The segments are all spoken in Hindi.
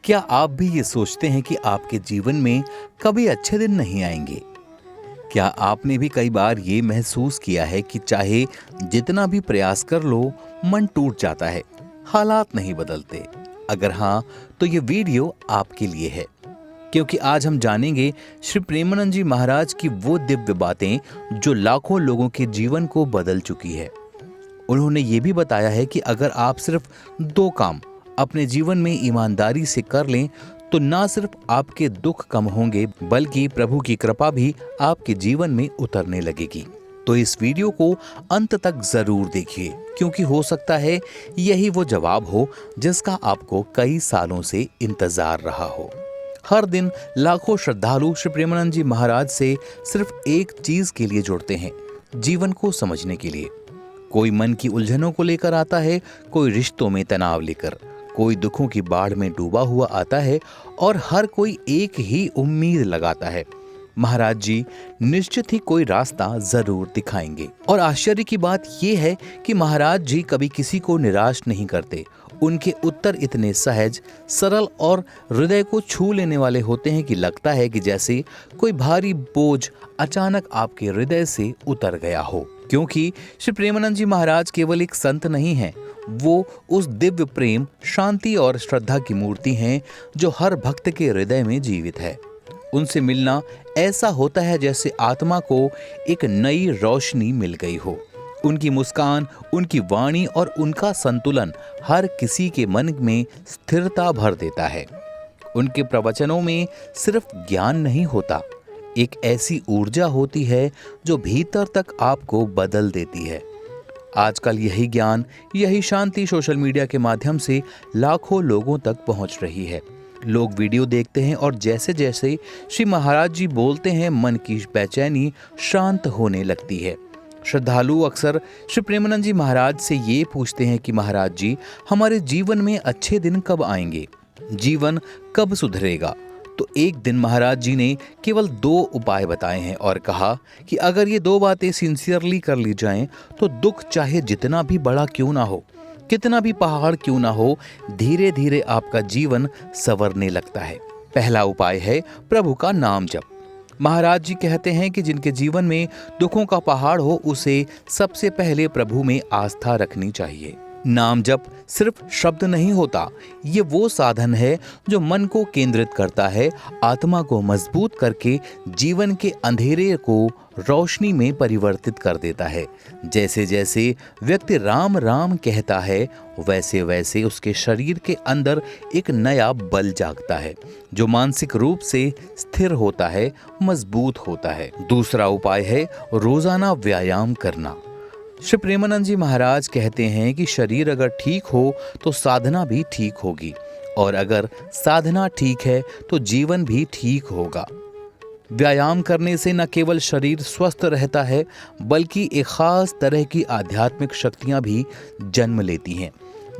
क्या आप भी ये सोचते हैं कि आपके जीवन में कभी अच्छे दिन नहीं आएंगे? क्या आपने भी कई बार ये महसूस किया है कि चाहे जितना भी प्रयास कर लो, मन टूट जाता है, हालात नहीं बदलते? अगर हाँ, तो ये वीडियो आपके लिए है, क्योंकि आज हम जानेंगे श्री प्रेमानंद जी महाराज की वो दिव्य बातें जो लाखों लोगों के जीवन को बदल चुकी है। उन्होंने ये भी बताया है कि अगर आप सिर्फ 2 काम अपने जीवन में ईमानदारी से कर लें तो ना सिर्फ आपके दुख कम होंगे बल्कि प्रभु की कृपा भी आपके जीवन में उतरने लगेगी। तो इस वीडियो को अंत तक जरूर देखिए, क्योंकि हो सकता है यही वो जवाब हो जिसका आपको कई सालों से इंतजार रहा हो। हर दिन लाखों श्रद्धालु श्री प्रेमानंद जी महाराज से सिर्फ एक चीज के लिए जुड़ते हैं, जीवन को समझने के लिए। कोई मन की उलझनों को लेकर आता है, कोई रिश्तों में तनाव लेकर, कोई दुखों की बाढ़ में डूबा हुआ आता है और हर कोई एक ही उम्मीद लगाता है, महाराज जी निश्चित ही कोई रास्ता जरूर दिखाएंगे। और आश्चर्य की बात यह है कि महाराज जी कभी किसी को निराश नहीं करते। उनके उत्तर इतने सहज, सरल और हृदय को छू लेने वाले होते हैं कि लगता है कि जैसे कोई भारी बोझ अचानक आपके हृदय से उतर गया हो। क्योंकि श्री प्रेमानंद जी महाराज केवल एक संत नहीं हैं, वो उस दिव्य प्रेम, शांति और श्रद्धा की मूर्ति हैं जो हर भक्त के हृदय में जीवित है। उनसे मिलना ऐसा होता है जैसे आत्मा को एक नई रोशनी मिल गई हो। उनकी मुस्कान, उनकी वाणी और उनका संतुलन हर किसी के मन में स्थिरता भर देता है। उनके प्रवचनों में सिर्फ ज्ञान नहीं होता, एक ऐसी ऊर्जा होती है जो भीतर तक आपको बदल देती है। आजकल यही ज्ञान, यही शांति सोशल मीडिया के माध्यम से लाखों लोगों तक पहुंच रही है। लोग वीडियो देखते हैं और जैसे जैसे श्री महाराज जी बोलते हैं, मन की बेचैनी शांत होने लगती है। श्रद्धालु अक्सर श्री प्रेमानंद जी महाराज से ये पूछते हैं कि महाराज जी, हमारे जीवन में अच्छे दिन कब आएंगे, जीवन कब सुधरेगा? तो एक दिन महाराज जी ने केवल 2 उपाय बताए हैं और कहा कि अगर ये 2 बातें सिंसियरली कर ली जाएं तो दुख चाहे जितना भी बड़ा क्यों ना हो, कितना भी पहाड़ क्यों ना हो, धीरे धीरे आपका जीवन संवरने लगता है। पहला उपाय है प्रभु का नाम जप। महाराज जी कहते हैं कि जिनके जीवन में दुखों का पहाड़ हो, उसे सबसे पहले प्रभु में आस्था रखनी चाहिए। नाम जप सिर्फ शब्द नहीं होता, ये वो साधन है जो मन को केंद्रित करता है, आत्मा को मजबूत करके जीवन के अंधेरे को रोशनी में परिवर्तित कर देता है। जैसे जैसे व्यक्ति राम राम कहता है, वैसे वैसे उसके शरीर के अंदर एक नया बल जागता है जो मानसिक रूप से स्थिर होता है, मजबूत होता है। दूसरा उपाय है रोजाना व्यायाम करना। श्री प्रेमानंद जी महाराज कहते हैं कि शरीर अगर ठीक हो तो साधना भी ठीक होगी, और अगर साधना ठीक है तो जीवन भी ठीक होगा। व्यायाम करने से न केवल शरीर स्वस्थ रहता है बल्कि एक खास तरह की आध्यात्मिक शक्तियां भी जन्म लेती हैं,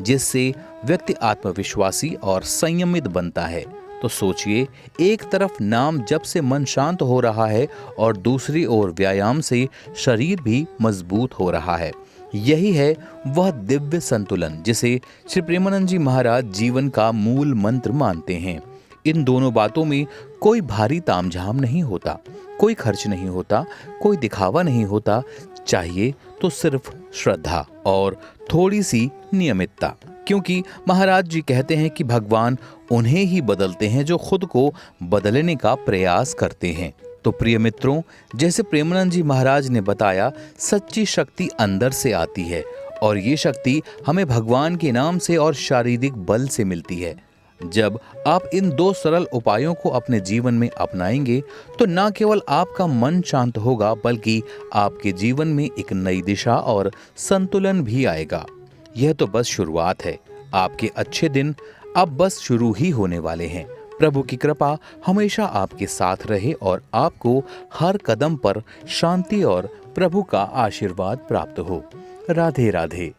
जिससे व्यक्ति आत्मविश्वासी और संयमित बनता है। तो सोचिए, एक तरफ नाम जप से मन शांत हो रहा है और दूसरी ओर व्यायाम से शरीर भी मजबूत हो रहा है। यही है वह दिव्य संतुलन जिसे श्री प्रेमानंद जी महाराज जीवन का मूल मंत्र मानते हैं। इन दोनों बातों में कोई भारी तामझाम नहीं होता, कोई खर्च नहीं होता, कोई दिखावा नहीं होता, चाहिए तो सिर्फ श्रद्धा और थोड़ी सी नियमितता। क्योंकि महाराज जी कहते हैं कि भगवान उन्हें ही बदलते हैं जो खुद को बदलने का प्रयास करते हैं। तो प्रिय मित्रों, जैसे प्रेमानंद जी महाराज ने बताया, सच्ची शक्ति अंदर से आती है और ये शक्ति हमें भगवान के नाम से और शारीरिक बल से मिलती है। जब आप इन 2 सरल उपायों को अपने जीवन में अपनाएंगे तो न केवल आपका मन शांत होगा बल्कि आपके जीवन में एक नई दिशा और संतुलन भी आएगा। यह तो बस शुरुआत है, आपके अच्छे दिन अब बस शुरू ही होने वाले हैं। प्रभु की कृपा हमेशा आपके साथ रहे और आपको हर कदम पर शांति और प्रभु का आशीर्वाद प्राप्त हो। राधे राधे।